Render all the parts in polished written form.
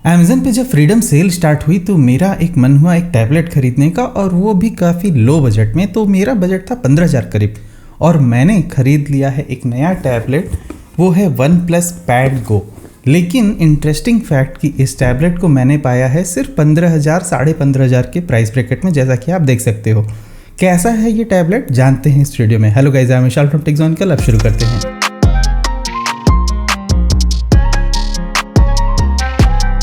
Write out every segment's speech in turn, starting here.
Amazon पे जब freedom cell start हुई तो मेरा एक मन हुआ एक टैबलेट खरीदने का, और वो भी काफ़ी लो बजट में। तो मेरा बजट था 15,000 करीब, और मैंने खरीद लिया है एक नया टैबलेट। वो है वन प्लस पैड गो। लेकिन इंटरेस्टिंग फैक्ट कि इस टैबलेट को मैंने पाया है सिर्फ 15,000 साढ़े 15,000 के प्राइस ब्रैकेट में, जैसा कि आप देख सकते हो। कैसा है ये टैबलेट जानते हैं इस वीडियो में। Hello guys, I am Vishal from Techzonical. अब शुरू करते हैं।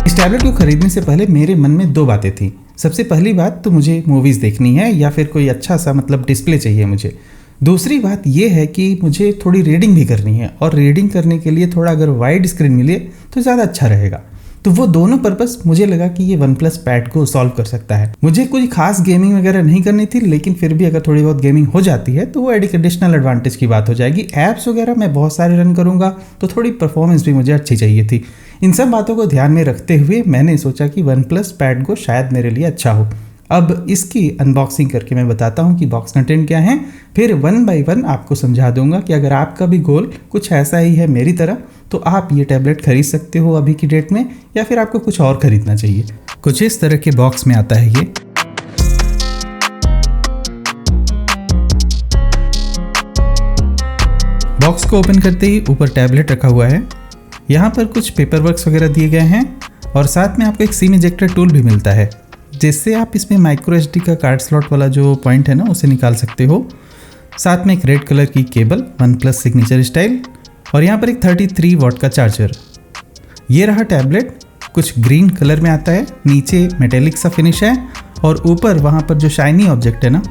इस टैबलेट को खरीदने से पहले मेरे मन में दो बातें थी। सबसे पहली बात तो मुझे मूवीज़ देखनी है या फिर कोई अच्छा सा डिस्प्ले चाहिए मुझे। दूसरी बात ये है कि मुझे थोड़ी रीडिंग भी करनी है, और रीडिंग करने के लिए थोड़ा अगर वाइड स्क्रीन मिले तो ज़्यादा अच्छा रहेगा। तो वो दोनों पर्पस मुझे लगा कि ये वन प्लस पैड को सॉल्व कर सकता है। मुझे कोई खास गेमिंग वगैरह नहीं करनी थी, लेकिन फिर भी अगर थोड़ी बहुत गेमिंग हो जाती है तो वो एडिशनल एडवांटेज की बात हो जाएगी। ऐप्स वगैरह मैं बहुत सारे रन करूँगा तो थोड़ी परफॉर्मेंस भी मुझे अच्छी चाहिए थी। इन सब बातों को ध्यान में रखते हुए मैंने सोचा कि वन प्लस पैड गो शायद मेरे लिए अच्छा हो। अब इसकी अनबॉक्सिंग करके मैं बताता हूँ कि बॉक्स कंटेंट क्या है, फिर वन बाय वन आपको समझा दूंगा कि अगर आपका भी गोल कुछ ऐसा ही है मेरी तरह तो आप ये टैबलेट खरीद सकते हो अभी की डेट में, या फिर आपको कुछ और खरीदना चाहिए। कुछ इस तरह के बॉक्स में आता है ये। बॉक्स को ओपन करते ही ऊपर टैबलेट रखा हुआ है। यहाँ पर कुछ पेपर वर्क्स वगैरह दिए गए हैं, और साथ में आपको एक सिम इजेक्टर टूल भी मिलता है, जिससे आप इसमें माइक्रो एसडी का कार्ड स्लॉट वाला जो पॉइंट है ना उसे निकाल सकते हो। साथ में एक रेड कलर की cable one plus signature style, और यहाँ पर एक 33 वॉट का चार्जर। ये रहा टैबलेट, कुछ ग्रीन कलर में आता है, नीचे मेटेलिक सा फिनिश है, और ऊपर वहाँ पर जो शाइनी ऑब्जेक्ट है ना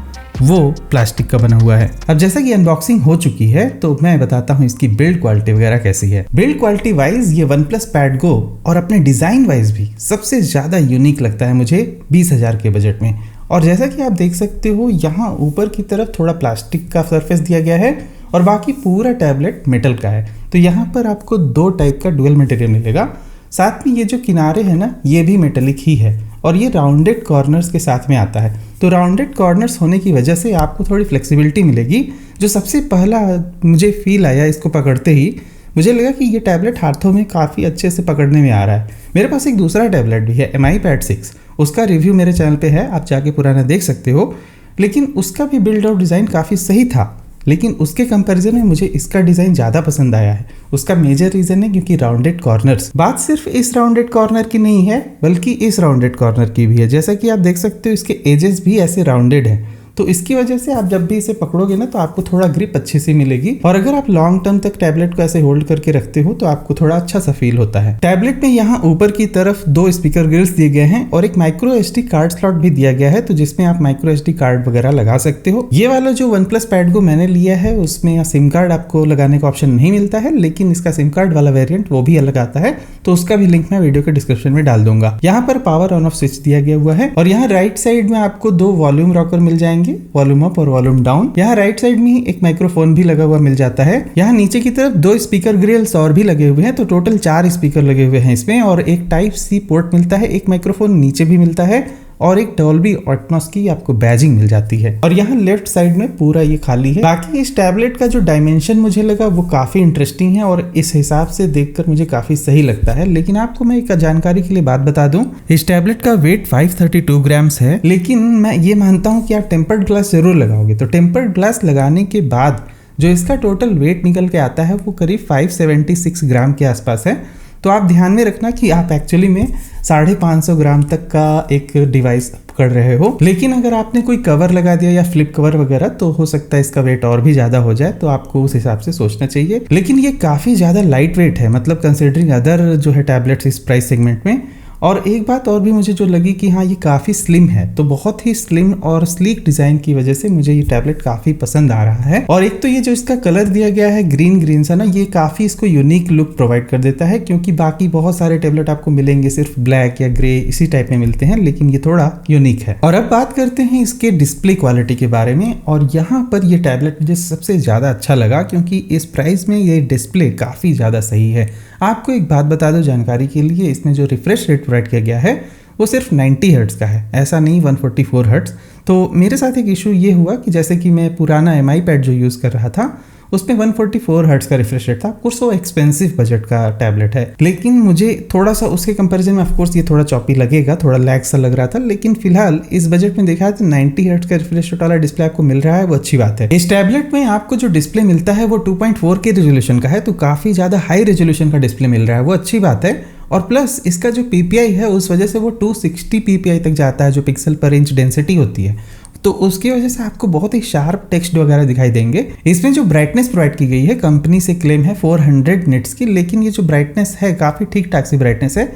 वो प्लास्टिक का बना हुआ है। अब जैसा कि अनबॉक्सिंग हो चुकी है तो मैं बताता हूँ इसकी बिल्ड क्वालिटी वगैरह कैसी है। बिल्ड क्वालिटी वाइज ये वन प्लस पैड गो और अपने डिज़ाइन वाइज भी सबसे ज़्यादा यूनिक लगता है मुझे 20,000 के बजट में। और जैसा कि आप देख सकते हो यहाँ ऊपर की तरफ थोड़ा प्लास्टिक का सरफेस दिया गया है, और बाकी पूरा टैबलेट मेटल का है। तो यहाँ पर आपको दो टाइप का डुअल मटेरियल मिलेगा। साथ में ये जो किनारे हैं ना ये भी मेटेलिक ही है, और ये राउंडेड कॉर्नर्स के साथ में आता है। तो राउंडेड कॉर्नर्स होने की वजह से आपको थोड़ी फ्लेक्सिबिलिटी मिलेगी। जो सबसे पहला मुझे फील आया इसको पकड़ते ही, मुझे लगा कि ये टैबलेट हाथों में काफ़ी अच्छे से पकड़ने में आ रहा है। मेरे पास एक दूसरा टैबलेट भी है MI Pad 6, उसका रिव्यू मेरे चैनल पे है, आप जाके पुराना देख सकते हो। लेकिन उसका भी बिल्ड और डिज़ाइन काफ़ी सही था, लेकिन उसके कंपैरिजन में मुझे इसका डिज़ाइन ज़्यादा पसंद आया है। उसका मेजर रीज़न है क्योंकि राउंडेड कॉर्नर्स। बात सिर्फ इस राउंडेड कॉर्नर की नहीं है, बल्कि इस राउंडेड कॉर्नर की भी है। जैसा कि आप देख सकते हो इसके एजेस भी ऐसे राउंडेड हैं, तो इसकी वजह से आप जब भी इसे पकड़ोगे ना तो आपको थोड़ा ग्रिप अच्छे से मिलेगी। और अगर आप लॉन्ग टर्म तक टैबलेट को ऐसे होल्ड करके रखते हो तो आपको थोड़ा अच्छा सा फील होता है। टैबलेट में यहाँ ऊपर की तरफ दो स्पीकर ग्रिल्स दिए गए हैं, और एक माइक्रो एसडी कार्ड स्लॉट भी दिया गया है, तो जिसमें आप माइक्रो एसडी कार्ड वगैरह लगा सकते हो। ये वाला जो वन प्लस पैड को मैंने लिया है उसमें सिम कार्ड आपको लगाने का ऑप्शन नहीं मिलता है, लेकिन इसका सिम कार्ड वाला वेरियंट वो भी अलग आता है, तो उसका भी लिंक मैं वीडियो के डिस्क्रिप्शन में डाल दूंगा। यहाँ पर पावर ऑन ऑफ स्विच दिया गया हुआ है, और यहाँ राइट साइड में आपको दो वॉल्यूम रॉकर मिल जाएंगे, वॉल्यूम अप और वॉल्यूम डाउन। यहाँ राइट साइड में ही एक माइक्रोफोन भी लगा हुआ मिल जाता है। यहाँ नीचे की तरफ दो स्पीकर ग्रिल्स और भी लगे हुए हैं, तो टोटल 4 स्पीकर लगे हुए हैं इसमें, और एक टाइप सी पोर्ट मिलता है, एक माइक्रोफोन नीचे भी मिलता है, और एक डॉल्बी एटमॉस की आपको बैजिंग मिल जाती है। और यहाँ लेफ्ट साइड में पूरा ये खाली है। बाकी इस टैबलेट का जो डायमेंशन मुझे लगा वो काफी इंटरेस्टिंग है, और इस हिसाब से देखकर मुझे काफी सही लगता है। लेकिन आपको मैं एक जानकारी के लिए बात बता दूं, इस टैबलेट का वेट 532 ग्राम्स है। लेकिन मैं ये मानता हूँ कि आप टेम्पर्ड ग्लास जरूर लगाओगे, तो टेम्पर्ड ग्लास लगाने के बाद जो इसका टोटल वेट निकल के आता है वो करीब 576 ग्राम के आसपास है। तो आप ध्यान में रखना कि आप एक्चुअली में 550 ग्राम तक का एक डिवाइस पकड़ रहे हो। लेकिन अगर आपने कोई कवर लगा दिया या फ्लिप कवर वगैरह तो हो सकता है इसका वेट और भी ज़्यादा हो जाए, तो आपको उस हिसाब से सोचना चाहिए। लेकिन ये काफ़ी ज़्यादा लाइट वेट है, मतलब कंसिडरिंग अदर जो है टैबलेट्स इस प्राइस सेगमेंट में। और एक बात और भी मुझे जो लगी कि हाँ ये काफ़ी स्लिम है, तो बहुत ही स्लिम और स्लीक डिज़ाइन की वजह से मुझे ये टैबलेट काफ़ी पसंद आ रहा है। और एक तो ये जो इसका कलर दिया गया है ग्रीन सा ना, ये काफ़ी इसको यूनिक लुक प्रोवाइड कर देता है, क्योंकि बाकी बहुत सारे टैबलेट आपको मिलेंगे सिर्फ ब्लैक या ग्रे इसी टाइप में मिलते हैं, लेकिन ये थोड़ा यूनिक है। और अब बात करते हैं इसके डिस्प्ले क्वालिटी के बारे में। और यहाँ पर ये टैबलेट मुझे सबसे ज़्यादा अच्छा लगा, क्योंकि इस प्राइस में ये डिस्प्ले काफ़ी ज़्यादा सही है। आपको एक बात बता दो जानकारी के लिए, इसमें जो रिफ्रेश रेट प्रोवाइड किया गया है वो सिर्फ 90 हर्ट्ज़ का है, ऐसा नहीं 144 हर्ट्ज़। तो मेरे साथ एक इशू ये हुआ कि जैसे कि मैं पुराना MI पैड जो यूज़ कर रहा था उसमें 144 हर्ट्ज़ का रिफ्रेश रेट था। ऑफकोर्स वो एक्सपेंसिव बजट का टैबलेट है, लेकिन मुझे थोड़ा सा उसके कंपैरिजन में ऑफकोर्स ये थोड़ा चॉपी लगेगा, थोड़ा लैग सा लग रहा था। लेकिन फिलहाल इस बजट में देखा तो 90 हर्ट्ज़ का रिफ्रेश रेट वाला डिस्प्ले आपको मिल रहा है, वो अच्छी बात है। इस टैबलेट में आपको जो डिस्प्ले मिलता है वो 2.4 के रेजोल्यूशन का है, तो काफ़ी ज़्यादा हाई रेजोल्यूशन का डिस्प्ले मिल रहा है, वो अच्छी बात है। और प्लस इसका जो PPI है उस वजह से वो 260 PPI तक जाता है, जो पिक्सल पर इंच डेंसिटी होती है, तो उसकी वजह से आपको बहुत ही शार्प टेक्स्ट वगैरह दिखाई देंगे। इसमें जो ब्राइटनेस प्रोवाइड की गई है, कंपनी से क्लेम है 400 निट्स की, लेकिन ये जो ब्राइटनेस है काफ़ी ठीक ठाक सी ब्राइटनेस है।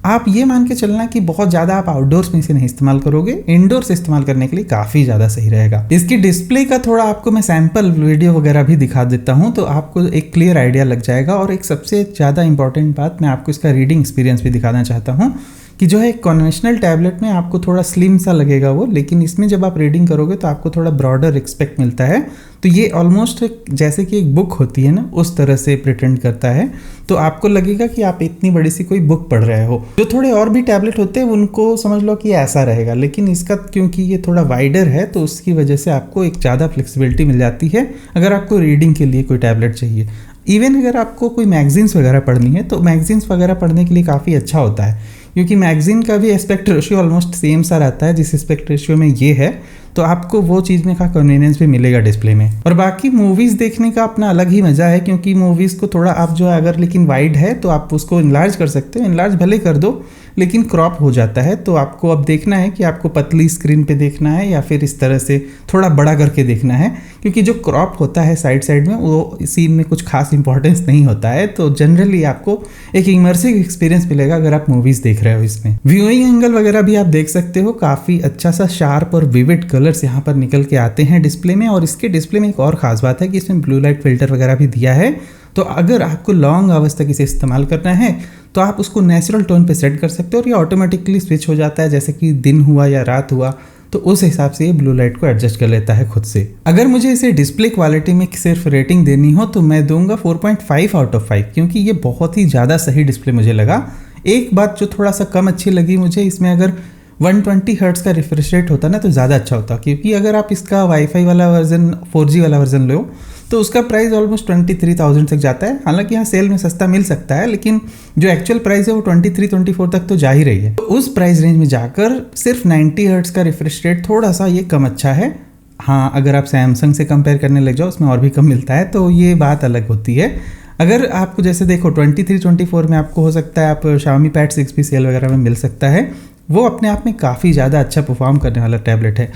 आप ये मान के चलना कि बहुत ज़्यादा आप आउटडोर्स में इसे नहीं इस्तेमाल करोगे, इंडोर्स इस्तेमाल करने के लिए काफ़ी ज़्यादा सही रहेगा। इसकी डिस्प्ले का थोड़ा आपको मैं सैंपल वीडियो वगैरह भी दिखा देता हूँ, तो आपको एक क्लियर आइडिया लग जाएगा। और एक सबसे ज़्यादा इंपॉर्टेंट बात, मैं आपको इसका रीडिंग एक्सपीरियंस भी दिखाना चाहता हूँ कि जो है कन्वेंशनल टैबलेट में आपको थोड़ा स्लिम सा लगेगा वो, लेकिन इसमें जब आप रीडिंग करोगे तो आपको थोड़ा ब्रॉडर एक्सपेक्ट मिलता है। तो ये ऑलमोस्ट जैसे कि एक बुक होती है ना, उस तरह से प्रिटेंड करता है, तो आपको लगेगा कि आप इतनी बड़ी सी कोई बुक पढ़ रहे हो। जो थोड़े और भी टैबलेट होते हैं उनको समझ लो कि ऐसा रहेगा, लेकिन इसका क्योंकि ये थोड़ा वाइडर है तो उसकी वजह से आपको एक ज़्यादा फ्लेक्सिबिलिटी मिल जाती है अगर आपको रीडिंग के लिए कोई टैबलेट चाहिए। इवन अगर आपको कोई मैगजीन्स वगैरह पढ़नी है तो मैगजीन्स वगैरह पढ़ने के लिए काफ़ी अच्छा होता है, क्योंकि मैगजीन का भी एस्पेक्ट रेशियो ऑलमोस्ट सेम सा रहता है जिस एस्पेक्ट रेशियो में ये है, तो आपको वो चीज़ में का कन्वीनियंस भी मिलेगा डिस्प्ले में। और बाकी मूवीज़ देखने का अपना अलग ही मज़ा है, क्योंकि मूवीज़ को थोड़ा आप जो है अगर लेकिन वाइड है तो आप उसको इनलार्ज कर सकते हो, इनलार्ज भले कर दो लेकिन क्रॉप हो जाता है। तो आपको अब देखना है कि आपको पतली स्क्रीन पे देखना है या फिर इस तरह से थोड़ा बड़ा करके देखना है, क्योंकि जो क्रॉप होता है साइड साइड में वो सीन में कुछ खास इंपॉर्टेंस नहीं होता है। तो जनरली आपको एक इमर्सिव एक्सपीरियंस मिलेगा अगर आप मूवीज़ देख रहे हो। इसमें व्यूइंग एंगल वगैरह भी आप देख सकते हो, काफ़ी अच्छा सा शार्प और विविड कलर्स यहाँ पर निकल के आते हैं डिस्प्ले में। और इसके डिस्प्ले में एक और ख़ास बात है कि इसमें ब्लू लाइट फिल्टर वगैरह भी दिया है, तो अगर आपको लॉन्ग आवर्स तक इसे इस्तेमाल करना है तो आप उसको नेचुरल टोन पे सेट कर सकते हो और ये ऑटोमेटिकली स्विच हो जाता है, जैसे कि दिन हुआ या रात हुआ तो उस हिसाब से ये ब्लू लाइट को एडजस्ट कर लेता है खुद से। अगर मुझे इसे डिस्प्ले क्वालिटी में सिर्फ रेटिंग देनी हो तो मैं दूंगा 4.5 आउट ऑफ 5, क्योंकि ये बहुत ही ज़्यादा सही डिस्प्ले मुझे लगा। एक बात जो थोड़ा सा कम अच्छी लगी मुझे, इसमें अगर 120 हर्ट्ज़ का रिफ्रेश रेट होता ना तो ज़्यादा अच्छा होता, क्योंकि अगर आप इसका वाईफाई वाला वर्जन 4G वाला वर्जन लो तो उसका प्राइस ऑलमोस्ट 23,000 तक जाता है। हालांकि यहाँ सेल में सस्ता मिल सकता है, लेकिन जो एक्चुअल प्राइस है वो 23-24 तक तो जा ही रही है। तो उस प्राइस रेंज में जाकर सिर्फ 90 हर्ट्ज़ का रिफ्रेश रेट थोड़ा सा ये कम अच्छा है। हाँ, अगर आप सैमसंग से कंपेयर करने लग जाओ उसमें और भी कम मिलता है, तो ये बात अलग होती है। अगर आपको जैसे देखो 23-24 में आपको हो सकता है आप Xiaomi Pad 6 भी सेल वगैरह में मिल सकता है, वो अपने आप में काफ़ी ज़्यादा अच्छा परफॉर्म करने वाला टैबलेट है।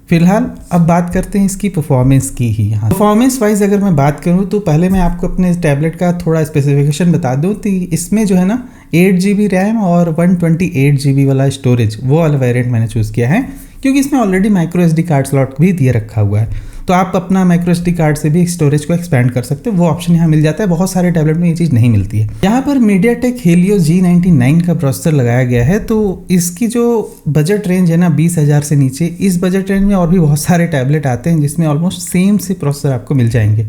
फिलहाल अब बात करते हैं इसकी परफॉर्मेंस की ही। यहाँ परफॉर्मेंस वाइज अगर मैं बात करूँ तो पहले मैं आपको अपने टैबलेट का थोड़ा स्पेसिफिकेशन बता दूँ। तो इसमें जो है ना 8GB रैम और 128GB वाला स्टोरेज, वो वाला वेरिएंट मैंने चूज़ किया है, क्योंकि इसमें already micro SD card slot भी दिए रखा हुआ है। तो आप अपना माइक्रो SD कार्ड से भी स्टोरेज को एक्सपेंड कर सकते हो, वो ऑप्शन यहाँ मिल जाता है। बहुत सारे टैबलेट में ये चीज़ नहीं मिलती है। यहाँ पर MediaTek Helio G99 का प्रोसेसर लगाया गया है, तो इसकी जो बजट रेंज है ना 20,000 से नीचे, इस बजट रेंज में और भी बहुत सारे टैबलेट आते हैं जिसमें ऑलमोस्ट सेम से प्रोसेसर आपको मिल जाएंगे।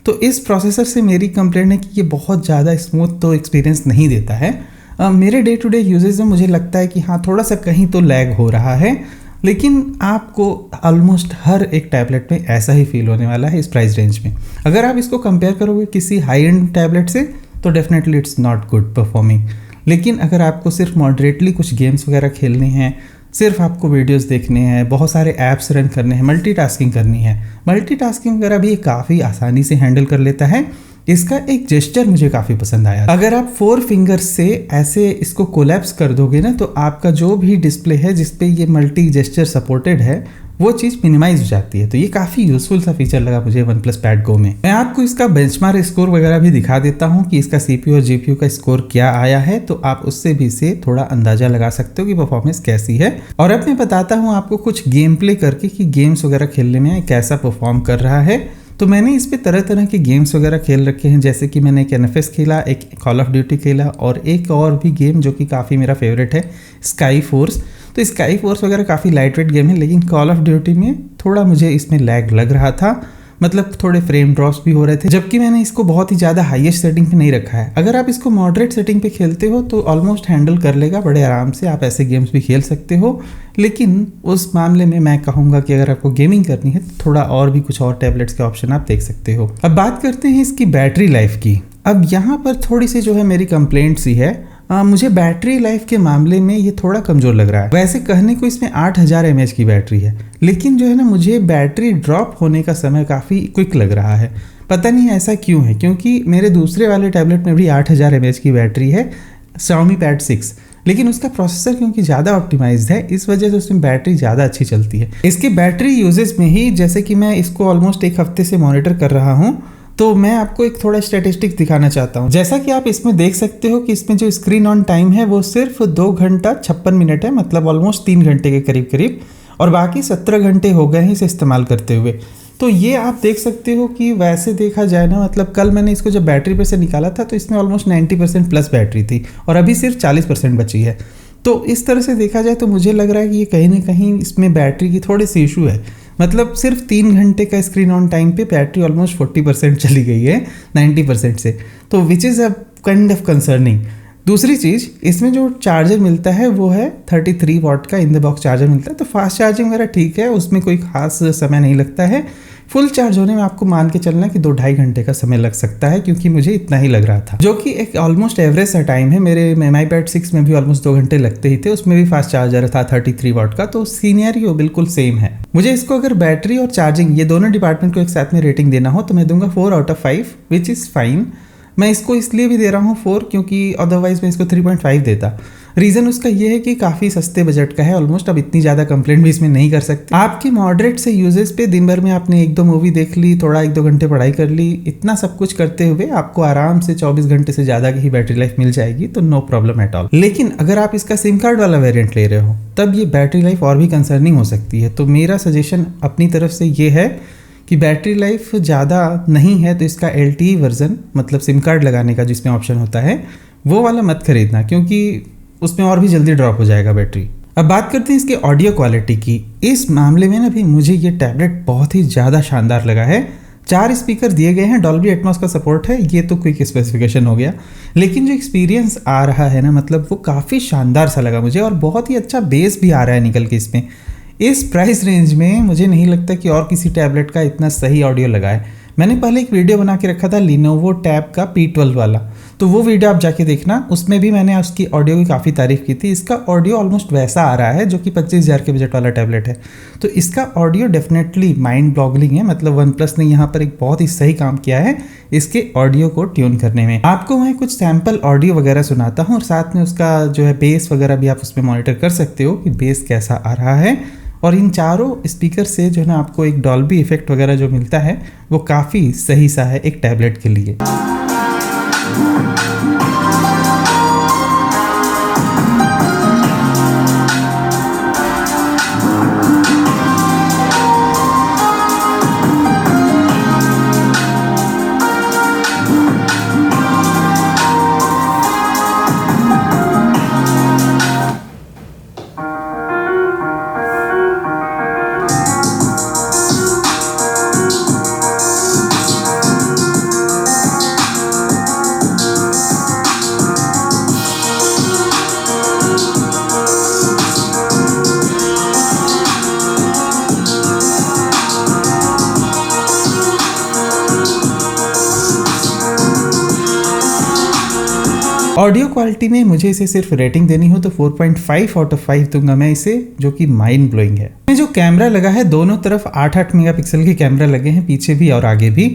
तो इस प्रोसेसर से मेरी कंप्लेंट है कि ये बहुत ज़्यादा स्मूथ तो एक्सपीरियंस नहीं देता है। मेरे डे टू डे यूजेज में मुझे लगता है कि हाँ थोड़ा सा कहीं तो लैग हो रहा है, लेकिन आपको ऑलमोस्ट हर एक टैबलेट में ऐसा ही फील होने वाला है इस प्राइस रेंज में। अगर आप इसको कंपेयर करोगे किसी हाई एंड टैबलेट से तो definitely it's not good performing. लेकिन अगर आपको सिर्फ मॉडरेटली कुछ गेम्स वगैरह खेलने हैं, सिर्फ आपको वीडियोस देखने हैं, बहुत सारे ऐप्स रन करने हैं, मल्टीटास्किंग करनी है, मल्टीटास्किंग वगैरह भी काफ़ी आसानी से हैंडल कर लेता है। इसका एक जेस्चर मुझे काफ़ी पसंद आया। अगर आप 4 फिंगर्स से ऐसे इसको कोलैप्स कर दोगे ना तो आपका जो भी डिस्प्ले है जिसपे ये मल्टी जेस्चर सपोर्टेड है वो चीज़ मिनिमाइज हो जाती है। तो ये काफ़ी यूजफुल सा फीचर लगा मुझे OnePlus Pad Go में। मैं आपको इसका बेंचमार्क स्कोर वगैरह भी दिखा देता हूँ कि इसका CPU और GPU का स्कोर क्या आया है, तो आप उससे भी से थोड़ा अंदाजा लगा सकते हो कि परफॉर्मेंस कैसी है। और अब मैं बताता हूँ आपको कुछ गेम प्ले करके कि गेम्स वगैरह खेलने में कैसा परफॉर्म कर रहा है। तो मैंने इस पे तरह तरह के गेम्स वगैरह खेल रखे हैं, जैसे कि मैंने एक NFS खेला, एक कॉल ऑफ ड्यूटी खेला और एक और भी गेम जो कि काफ़ी मेरा फेवरेट है, स्काई फोर्स। तो स्काई फोर्स वगैरह काफ़ी लाइट वेट गेम है, लेकिन कॉल ऑफ ड्यूटी में थोड़ा मुझे इसमें लैग लग रहा था। मतलब थोड़े फ्रेम ड्रॉप्स भी हो रहे थे, जबकि मैंने इसको बहुत ही ज़्यादा हाईएस्ट सेटिंग पे नहीं रखा है। अगर आप इसको मॉडरेट सेटिंग पे खेलते हो तो ऑलमोस्ट हैंडल कर लेगा बड़े आराम से, आप ऐसे गेम्स भी खेल सकते हो। लेकिन उस मामले में मैं कहूँगा कि अगर आपको गेमिंग करनी है तो थोड़ा और भी कुछ और टैबलेट्स के ऑप्शन आप देख सकते हो। अब बात करते हैं इसकी बैटरी लाइफ की। अब यहाँ पर थोड़ी सी जो है मेरी कंप्लेंट सी है, मुझे बैटरी लाइफ के मामले में ये थोड़ा कमज़ोर लग रहा है। वैसे कहने को इसमें 8000 mAh की बैटरी है, लेकिन जो है ना मुझे बैटरी ड्रॉप होने का समय काफ़ी क्विक लग रहा है। पता नहीं ऐसा क्यों है, क्योंकि मेरे दूसरे वाले टैबलेट में भी 8000 mAh की बैटरी है, Xiaomi Pad 6, लेकिन उसका प्रोसेसर क्योंकि ज़्यादा ऑप्टिमाइज्ड है, इस वजह से उसमें बैटरी ज़्यादा अच्छी चलती है। इसकी बैटरी यूजेज में ही, जैसे कि मैं इसको ऑलमोस्ट एक हफ्ते से मॉनिटर कर रहा हूँ, तो मैं आपको एक थोड़ा स्टैटिस्टिक्स दिखाना चाहता हूँ। जैसा कि आप इसमें देख सकते हो कि इसमें जो स्क्रीन ऑन टाइम है वो सिर्फ 2 घंटा 56 मिनट है, मतलब ऑलमोस्ट 3 घंटे के करीब करीब, और बाकी 17 घंटे हो गए हैं इसे इस्तेमाल करते हुए। तो ये आप देख सकते हो कि वैसे देखा जाए ना, मतलब कल मैंने इसको जब बैटरी पे से निकाला था तो इसमें ऑलमोस्ट 90% प्लस बैटरी थी और अभी सिर्फ 40% बची है। तो इस तरह से देखा जाए तो मुझे लग रहा है कि ये कहीं ना कहीं इसमें बैटरी की थोड़ी सी इशू है। मतलब सिर्फ 3 घंटे का स्क्रीन ऑन टाइम पे बैटरी ऑलमोस्ट 40% चली गई है 90% से, तो which is a kind of concerning. दूसरी चीज़, इसमें जो चार्जर मिलता है वो है 33 वाट का इन द बॉक्स चार्जर मिलता है, तो फास्ट चार्जिंग वगैरह ठीक है, उसमें कोई खास समय नहीं लगता है। फुल चार्ज होने में आपको मान के चलना कि 2-2.5 घंटे का समय लग सकता है, क्योंकि मुझे इतना ही लग रहा था, जो कि एक ऑलमोस्ट एवरेज सा टाइम है। मेरे Mi Pad 6 में भी ऑलमोस्ट 2 घंटे लगते ही थे, उसमें भी फास्ट चार्जर था 33 वाट का, तो सिनेरियो बिल्कुल सेम है। मुझे इसको अगर बैटरी और चार्जिंग ये दोनों डिपार्टमेंट को एक साथ में रेटिंग देना हो तो मैं दूंगा 4 out of 5, which is fine. मैं इसको इसलिए भी दे रहा हूँ 4 क्योंकि अदरवाइज मैं इसको 3.5 देता। रीज़न उसका ये है कि काफ़ी सस्ते बजट का है ऑलमोस्ट, अब इतनी ज़्यादा कंप्लेंट भी इसमें नहीं कर सकते। आपके मॉडरेट से यूजेस पे दिन भर में आपने 1-2 मूवी देख ली, थोड़ा 1-2 घंटे पढ़ाई कर ली, इतना सब कुछ करते हुए आपको आराम से 24 घंटे से ज़्यादा की ही बैटरी लाइफ मिल जाएगी, तो नो प्रॉब्लम एट ऑल। लेकिन अगर आप इसका सिम कार्ड वाला वेरियंट ले रहे हो तब ये बैटरी लाइफ और भी कंसर्निंग हो सकती है। तो मेरा सजेशन अपनी तरफ से ये है कि बैटरी लाइफ ज़्यादा नहीं है तो इसका LTE वर्जन, मतलब सिम कार्ड लगाने का जिसमें ऑप्शन होता है, वो वाला मत खरीदना, क्योंकि उसमें और भी जल्दी ड्रॉप हो जाएगा बैटरी। अब बात करते हैं इसकी ऑडियो क्वालिटी की। इस मामले में ना भी मुझे ये टैबलेट बहुत ही ज़्यादा शानदार लगा है। 4 स्पीकर दिए गए हैं, डॉल्बी एटमॉस का सपोर्ट है, ये तो क्विक स्पेसिफिकेशन हो गया, लेकिन जो एक्सपीरियंस आ रहा है ना, मतलब वो काफ़ी शानदार सा लगा मुझे, और बहुत ही अच्छा बेस भी आ रहा है निकल के इसमें। इस प्राइस रेंज में मुझे नहीं लगता कि और किसी टैबलेट का इतना सही ऑडियो लगा है। मैंने पहले एक वीडियो बना के रखा था Lenovo टैब का P12 वाला, तो वो वीडियो आप जाके देखना, उसमें भी मैंने उसकी ऑडियो की काफ़ी तारीफ की थी। इसका ऑडियो ऑलमोस्ट वैसा आ रहा है जो कि 25,000 के बजट वाला टैबलेट है, तो इसका ऑडियो डेफिनेटली माइंड ब्लॉगलिंग है। मतलब OnePlus ने यहाँ पर एक बहुत ही सही काम किया है इसके ऑडियो को ट्यून करने में। आपको मैं कुछ सैम्पल ऑडियो वगैरह सुनाता हूँ, और साथ में उसका जो है बेस वगैरह भी आप उसमें मॉनिटर कर सकते हो कि बेस कैसा आ रहा है। और इन चारों स्पीकर से जो है ना आपको एक डॉल्बी इफेक्ट वगैरह जो मिलता है वो काफ़ी सही सा है एक टैबलेट के लिए। ऑडियो क्वालिटी में मुझे इसे सिर्फ रेटिंग देनी हो तो 4.5 आउट ऑफ 5 दूंगा मैं इसे, जो कि माइंड ब्लोइंग है। इसमें जो कैमरा लगा है, दोनों तरफ 8-8 मेगापिक्सल के कैमरा लगे हैं, पीछे भी और आगे भी।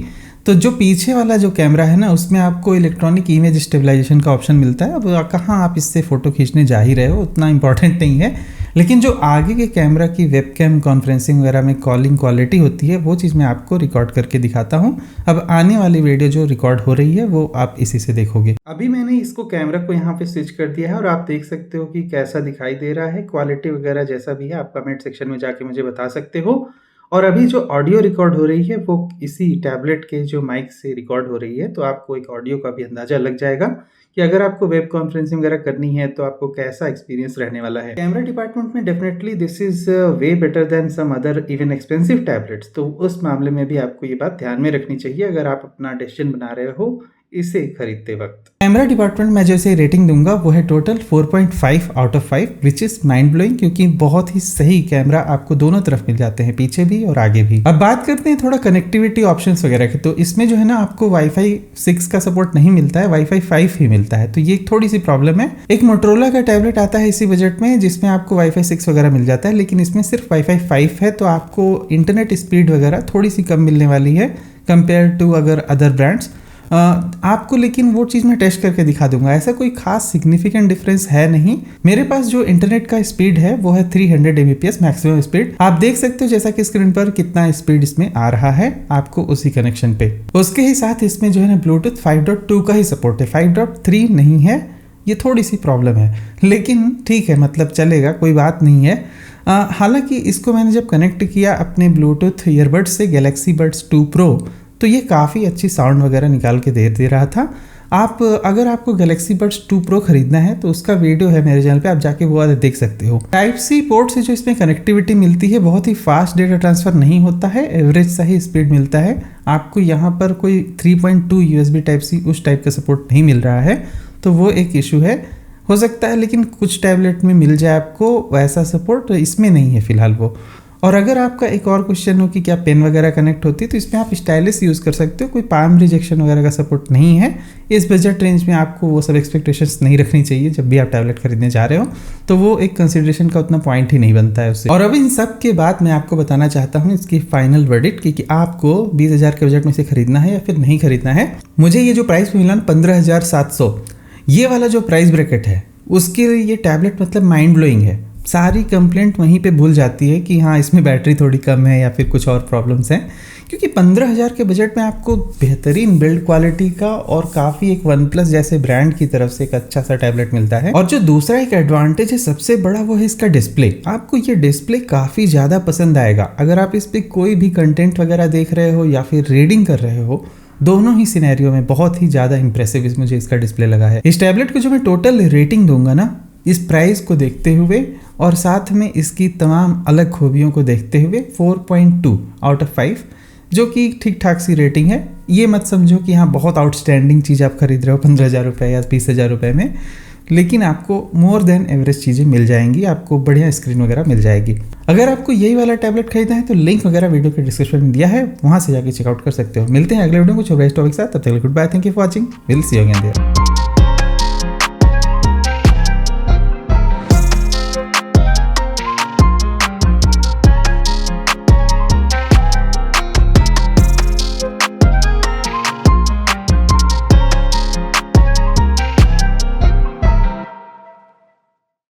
तो जो पीछे वाला जो कैमरा है ना, उसमें आपको इलेक्ट्रॉनिक इमेज स्टेबलाइजेशन का ऑप्शन मिलता है। अब कहाँ आप इससे फ़ोटो खींचने जा ही रहे हो, उतना इंपॉर्टेंट नहीं है, लेकिन जो आगे के कैमरा की वेबकैम कॉन्फ्रेंसिंग वगैरह में कॉलिंग क्वालिटी होती है, वो चीज़ मैं आपको रिकॉर्ड करके दिखाता हूँ। अब आने वाली वीडियो जो रिकॉर्ड हो रही है वो आप इसी से देखोगे। अभी मैंने इसको कैमरा को यहाँ पे स्विच कर दिया है और आप देख सकते हो कि कैसा दिखाई दे रहा है। क्वालिटी वगैरह जैसा भी है आप कमेंट सेक्शन में जाके मुझे बता सकते हो। और अभी जो ऑडियो रिकॉर्ड हो रही है वो इसी टैबलेट के जो माइक से रिकॉर्ड हो रही है, तो आपको एक ऑडियो का भी अंदाज़ा लग जाएगा कि अगर आपको वेब कॉन्फ्रेंसिंग वगैरह करनी है तो आपको कैसा एक्सपीरियंस रहने वाला है। कैमरा डिपार्टमेंट में definitely this is way better than some other even expensive tablets, तो उस मामले में भी आपको ये बात ध्यान में रखनी चाहिए अगर आप अपना डिसीजन बना रहे हो इसे खरीदते वक्त। कैमरा डिपार्टमेंट में जैसे रेटिंग दूंगा वो है total 4.5 out of 5 which is mind blowing, क्योंकि बहुत ही सही कैमरा आपको दोनों तरफ मिल जाते हैं, पीछे भी और आगे भी। अब बात करते हैं थोड़ा कनेक्टिविटी ऑप्शंस वगैरह की, तो इसमें जो है ना आपको वाईफाई 6 का सपोर्ट नहीं मिलता है, वाईफाई 5 ही मिलता है, तो ये थोड़ी सी प्रॉब्लम है। एक मोटोरोला का टैबलेट आता है इसी बजट में जिसमें आपको वाईफाई 6 वगैरह मिल जाता है, लेकिन इसमें सिर्फ वाईफाई 5 है, तो आपको इंटरनेट स्पीड वगैरह थोड़ी सी कम मिलने वाली है कंपेयर टू अगर अदर ब्रांड्स। आपको लेकिन वो चीज़ मैं टेस्ट करके दिखा दूंगा, ऐसा कोई खास सिग्निफिकेंट डिफरेंस है नहीं। मेरे पास जो इंटरनेट का स्पीड है वो है 300 Mbps मैक्सिमम स्पीड। आप देख सकते हो जैसा कि स्क्रीन पर कितना स्पीड इसमें आ रहा है आपको उसी कनेक्शन पे। उसके ही साथ इसमें जो है ना ब्लूटूथ 5.2 का ही सपोर्ट है, 5.3 नहीं है, ये थोड़ी सी प्रॉब्लम है, लेकिन ठीक है, मतलब चलेगा, कोई बात नहीं है। हालांकि इसको मैंने जब कनेक्ट किया अपने ब्लूटूथ ईयरबड्स से गैलेक्सी बड्स 2 प्रो, तो ये काफ़ी अच्छी साउंड वगैरह निकाल के दे रहा था। आप अगर आपको गैलेक्सी बड्स 2 प्रो खरीदना है तो उसका वीडियो है मेरे चैनल पे, आप जाके वो देख सकते हो। टाइप सी पोर्ट से जो इसमें कनेक्टिविटी मिलती है बहुत ही फास्ट डेटा ट्रांसफ़र नहीं होता है, एवरेज सा ही स्पीड मिलता है आपको। यहाँ पर कोई 3.2 USB टाइप सी उस टाइप का सपोर्ट नहीं मिल रहा है, तो वो एक इशू है। हो सकता है लेकिन कुछ टैबलेट में मिल जाए आपको वैसा सपोर्ट, इसमें नहीं है फिलहाल वो। और अगर आपका एक और क्वेश्चन हो कि क्या पेन वगैरह कनेक्ट होती है, तो इसमें आप स्टाइलिस यूज़ कर सकते हो, कोई पाम रिजेक्शन वगैरह का सपोर्ट नहीं है। इस बजट रेंज में आपको वो सब एक्सपेक्टेशंस नहीं रखनी चाहिए जब भी आप टैबलेट खरीदने जा रहे हो, तो वो एक कंसिडरेशन का उतना पॉइंट ही नहीं बनता है उससे। और अब इन सब के बाद मैं आपको बताना चाहता हूँ इसकी फाइनल वर्डिक्ट कि आपको 20,000 के बजट में से खरीदना है या फिर नहीं खरीदना है। मुझे ये जो प्राइस मिला 15,700, ये वाला जो प्राइस ब्रैकेट है उसके लिए ये टैबलेट मतलब माइंड ब्लोइंग है। सारी कंप्लेंट वहीं पे भूल जाती है कि हाँ इसमें बैटरी थोड़ी कम है या फिर कुछ और प्रॉब्लम्स हैं, क्योंकि 15,000 के बजट में आपको बेहतरीन बिल्ड क्वालिटी का और काफ़ी एक OnePlus जैसे ब्रांड की तरफ से एक अच्छा सा टैबलेट मिलता है। और जो दूसरा एक एडवांटेज है सबसे बड़ा, वो है इसका डिस्प्ले। आपको ये डिस्प्ले काफ़ी ज़्यादा पसंद आएगा अगर आप इस पर कोई भी कंटेंट वगैरह देख रहे हो या फिर रीडिंग कर रहे हो, दोनों ही सिनेरियो में बहुत ही ज़्यादा इंप्रेसिव मुझे इसका डिस्प्ले लगा है। इस टैबलेट को जो मैं टोटल रेटिंग दूंगा ना, इस प्राइस को देखते हुए और साथ में इसकी तमाम अलग खूबियों को देखते हुए 4.2 आउट ऑफ 5, जो कि ठीक ठाक सी रेटिंग है। ये मत समझो कि हाँ बहुत आउटस्टैंडिंग चीज़ आप खरीद रहे हो 15,000 रुपये या 20,000 रुपये में, लेकिन आपको मोर देन एवरेज चीज़ें मिल जाएंगी, आपको बढ़िया स्क्रीन वगैरह मिल जाएगी। अगर आपको यही वाला टैबलेट खरीदना है तो लिंक वगैरह वीडियो के डिस्क्रिप्शन में दिया है, वहाँ से जाके चेकआउट कर सकते हो। मिलते हैं अगले वीडियो में कुछ बेस्ट टॉपिक के साथ, तब तक good bye, thank you for watching, will see you again there.